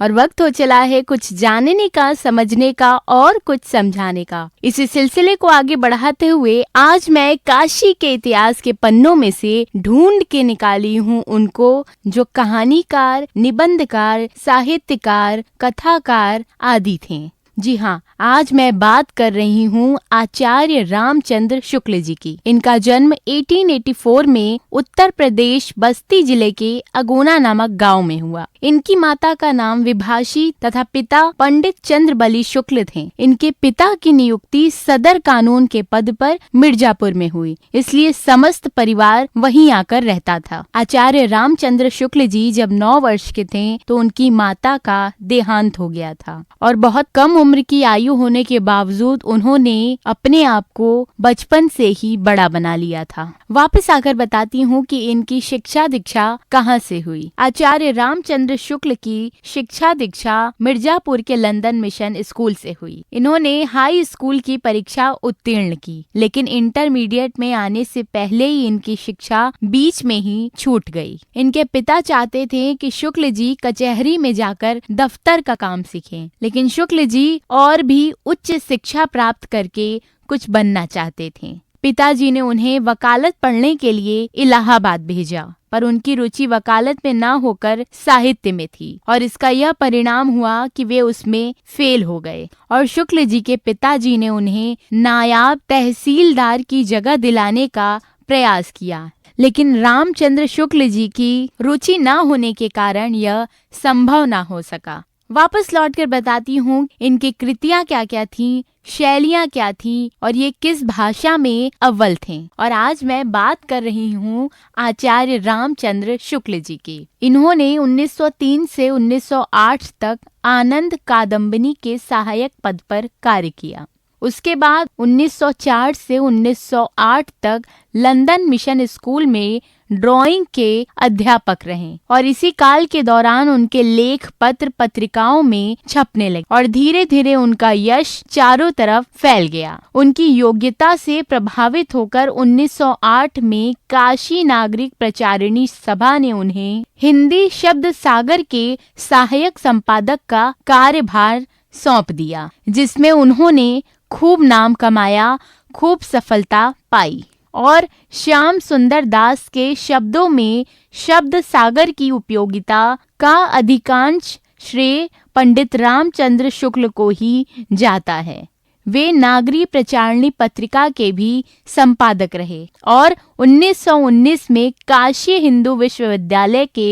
और वक्त हो चला है कुछ जानने का, समझने का और कुछ समझाने का। इसी सिलसिले को आगे बढ़ाते हुए आज मैं काशी के इतिहास के पन्नों में से ढूंढ के निकाली हूँ उनको जो कहानीकार, निबंधकार, साहित्यकार, कथाकार आदि थे। जी हाँ, आज मैं बात कर रही हूँ आचार्य रामचंद्र शुक्ल जी की। इनका जन्म 1884 में उत्तर प्रदेश बस्ती जिले के अगोना नामक गांव में हुआ। इनकी माता का नाम विभाषी तथा पिता पंडित चंद्रबली शुक्ल थे। इनके पिता की नियुक्ति सदर कानून के पद पर मिर्जापुर में हुई, इसलिए समस्त परिवार वहीं आकर रहता था। आचार्य रामचंद्र शुक्ल जी जब 9 वर्ष के थे तो उनकी माता का देहांत हो गया था और बहुत कम उम्र की आयु होने के बावजूद उन्होंने अपने आप को बचपन से ही बड़ा बना लिया था। वापस आकर बताती हूँ कि इनकी शिक्षा दीक्षा कहाँ से हुई। आचार्य रामचंद्र शुक्ल की शिक्षा दीक्षा मिर्जापुर के लंदन मिशन स्कूल से हुई। इन्होंने हाई स्कूल की परीक्षा उत्तीर्ण की, लेकिन इंटरमीडिएट में आने से पहले ही इनकी शिक्षा बीच में ही छूट गई। इनके पिता चाहते थे कि शुक्ल जी कचहरी में जाकर दफ्तर का काम सीखें, लेकिन शुक्ल जी और भी उच्च शिक्षा प्राप्त करके कुछ बनना चाहते थे। पिताजी ने उन्हें वकालत पढ़ने के लिए इलाहाबाद भेजा, पर उनकी रुचि वकालत में ना होकर साहित्य में थी और इसका यह परिणाम हुआ कि वे उसमें फेल हो गए और शुक्ल जी के पिताजी ने उन्हें नायाब तहसीलदार की जगह दिलाने का प्रयास किया, लेकिन रामचंद्र शुक्ल जी की रुचि ना होने के कारण यह संभव ना हो सका। वापस लौटकर बताती हूँ इनकी कृतियाँ क्या क्या थीं, शैलियाँ क्या थीं और ये किस भाषा में अव्वल थे। और आज मैं बात कर रही हूँ आचार्य रामचंद्र शुक्ल जी की। इन्होंने 1903 से 1908 तक आनंद कादम्बिनी के सहायक पद पर कार्य किया। उसके बाद 1904 से 1908 तक लंदन मिशन स्कूल में ड्राइंग के अध्यापक रहे और इसी काल के दौरान उनके लेख पत्र पत्रिकाओं में छपने लगे और धीरे धीरे उनका यश चारों तरफ फैल गया। उनकी योग्यता से प्रभावित होकर 1908 में काशी नागरिक प्रचारिणी सभा ने उन्हें हिंदी शब्द सागर के सहायक संपादक का कार्यभार सौंप दिया, जिसमें उन्होंने खूब नाम कमाया, खूब सफलता पाई और श्याम सुंदर दास के शब्दों में शब्द सागर की उपयोगिता का अधिकांश श्रेय पंडित रामचंद्र शुक्ल को ही जाता है। वे नागरी प्रचारिणी पत्रिका के भी संपादक रहे और 1919 में काशी हिंदू विश्वविद्यालय के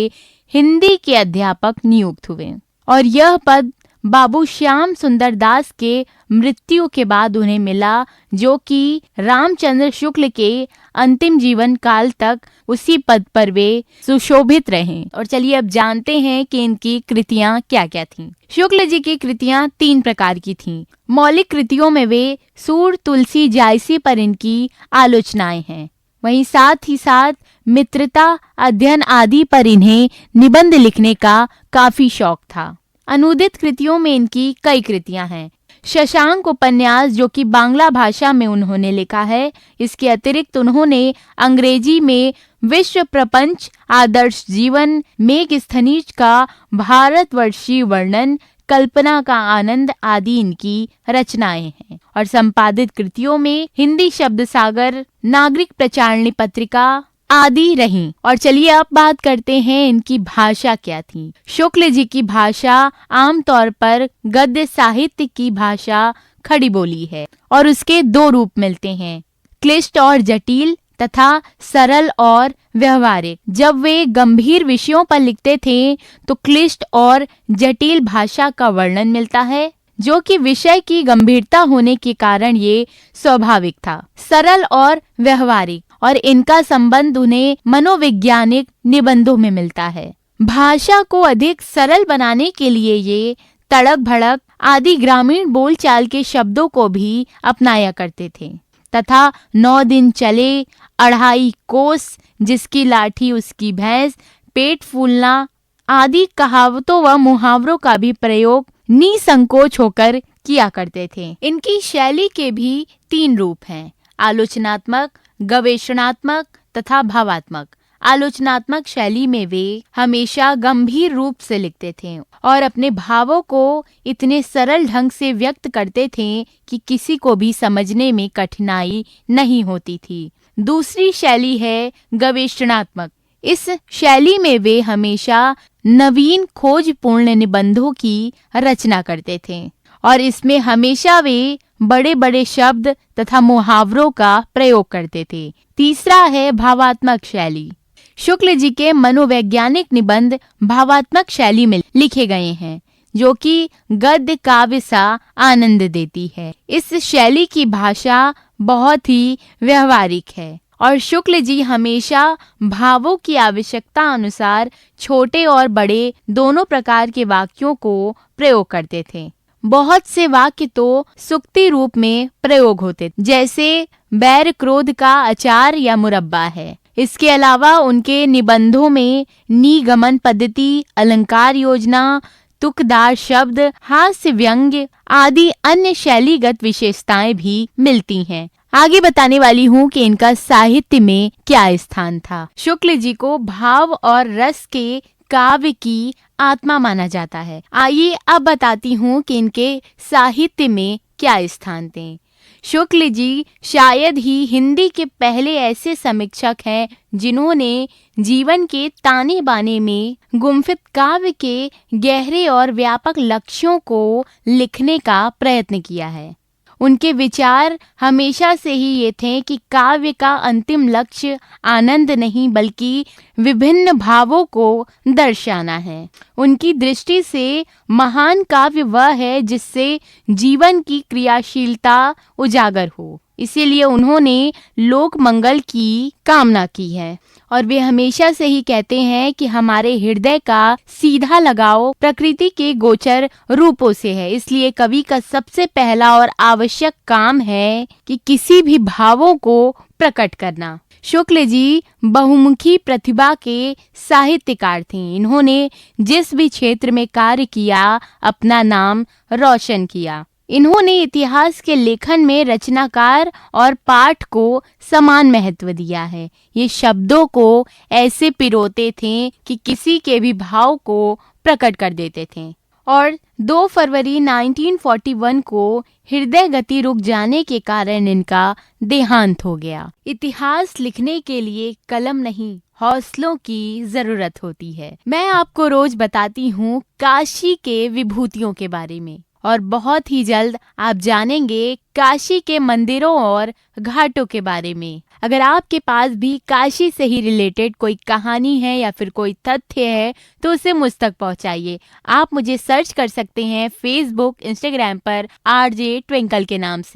हिंदी के अध्यापक नियुक्त हुए और यह पद बाबू श्याम सुंदर दास के मृत्यु के बाद उन्हें मिला, जो कि रामचंद्र शुक्ल के अंतिम जीवन काल तक उसी पद पर वे सुशोभित रहे। और चलिए अब जानते हैं कि इनकी कृतियां क्या क्या थीं। शुक्ल जी की कृतियां 3 प्रकार की थीं। मौलिक कृतियों में वे सूर, तुलसी, जायसी पर इनकी आलोचनाएं हैं। वहीं साथ ही साथ मित्रता, अध्ययन आदि पर इन्हें निबंध लिखने का काफी शौक था। अनुदित कृतियों में इनकी कई कृतियां हैं। शशांक उपन्यास जो कि बांग्ला भाषा में उन्होंने लिखा है। इसके अतिरिक्त उन्होंने अंग्रेजी में विश्व प्रपंच, आदर्श जीवन, मेघस्थनीज का भारतवर्षीय वर्णन, कल्पना का आनंद आदि इनकी रचनाएं हैं। और संपादित कृतियों में हिंदी शब्द सागर, नागरिक प्रचारिणी पत्रिका आदि रहीं। और चलिए अब बात करते हैं इनकी भाषा क्या थी। शुक्ल जी की भाषा आमतौर पर गद्य साहित्य की भाषा खड़ी बोली है और उसके 2 रूप मिलते हैं, क्लिष्ट और जटिल तथा सरल और व्यवहारिक। जब वे गंभीर विषयों पर लिखते थे तो क्लिष्ट और जटिल भाषा का वर्णन मिलता है, जो कि विषय की गंभीरता होने के कारण ये स्वाभाविक था। सरल और व्यवहारिक, और इनका संबंध उन्हें मनोवैज्ञानिक निबंधों में मिलता है। भाषा को अधिक सरल बनाने के लिए ये तड़क भड़क आदि ग्रामीण बोलचाल के शब्दों को भी अपनाया करते थे तथा 9 दिन चले, 2.5 कोस, जिसकी लाठी उसकी भैंस, पेट फूलना आदि कहावतों व मुहावरों का भी प्रयोग निसंकोच होकर किया करते थे। इनकी शैली के भी 3 रूप हैं, आलोचनात्मक, गवेषणात्मक तथा भावात्मक। आलोचनात्मक शैली में वे हमेशा गंभीर रूप से लिखते थे और अपने भावों को इतने सरल ढंग से व्यक्त करते थे कि किसी को भी समझने में कठिनाई नहीं होती थी। दूसरी शैली है गवेषणात्मक। इस शैली में वे हमेशा नवीन खोजपूर्ण निबंधों की रचना करते थे और इसमें हमेशा वे बड़े बड़े शब्द तथा मुहावरों का प्रयोग करते थे। तीसरा है भावात्मक शैली। शुक्ल जी के मनोवैज्ञानिक निबंध भावात्मक शैली में लिखे गए हैं, जो कि गद्य काव्य सा आनंद देती है। इस शैली की भाषा बहुत ही व्यवहारिक है और शुक्ल जी हमेशा भावों की आवश्यकता अनुसार छोटे और बड़े दोनों प्रकार के वाक्यों को प्रयोग करते थे। बहुत से वाक्य तो सुक्ति रूप में प्रयोग होते, जैसे बैर क्रोध का अचार या मुरब्बा है। इसके अलावा उनके निबंधों में निगमन पद्धति, अलंकार योजना, तुकदार शब्द, हास्य व्यंग्य आदि अन्य शैलीगत विशेषताएं भी मिलती हैं। आगे बताने वाली हूँ कि इनका साहित्य में क्या स्थान था। शुक्ल जी को भाव और रस के काव्य की आत्मा माना जाता है। आइए अब बताती हूँ कि इनके साहित्य में क्या स्थान थे। शुक्ल जी शायद ही हिंदी के पहले ऐसे समीक्षक हैं जिन्होंने जीवन के ताने बाने में गुम्फित काव्य के गहरे और व्यापक लक्ष्यों को लिखने का प्रयत्न किया है। उनके विचार हमेशा से ही ये थे कि काव्य का अंतिम लक्ष्य आनंद नहीं बल्कि विभिन्न भावों को दर्शाना है। उनकी दृष्टि से महान काव्य वह है जिससे जीवन की क्रियाशीलता उजागर हो। इसीलिए उन्होंने लोक मंगल की कामना की है और वे हमेशा से ही कहते हैं कि हमारे हृदय का सीधा लगाव प्रकृति के गोचर रूपों से है। इसलिए कवि का सबसे पहला और आवश्यक काम है कि किसी भी भावों को प्रकट करना। शुक्ल जी बहुमुखी प्रतिभा के साहित्यकार थे। इन्होंने जिस भी क्षेत्र में कार्य किया अपना नाम रोशन किया। इन्होंने इतिहास के लेखन में रचनाकार और पाठ को समान महत्व दिया है। ये शब्दों को ऐसे पिरोते थे कि किसी के भी भाव को प्रकट कर देते थे। और 2 फरवरी 1941 को हृदय गति रुक जाने के कारण इनका देहांत हो गया। इतिहास लिखने के लिए कलम नहीं, हौसलों की जरूरत होती है। मैं आपको रोज बताती हूँ काशी के विभूतियों के बारे में और बहुत ही जल्द आप जानेंगे काशी के मंदिरों और घाटों के बारे में। अगर आपके पास भी काशी से ही रिलेटेड कोई कहानी है या फिर कोई तथ्य है तो उसे मुझ तक पहुंचाइए। आप मुझे सर्च कर सकते हैं फेसबुक, इंस्टाग्राम पर RJ ट्विंकल के नाम से।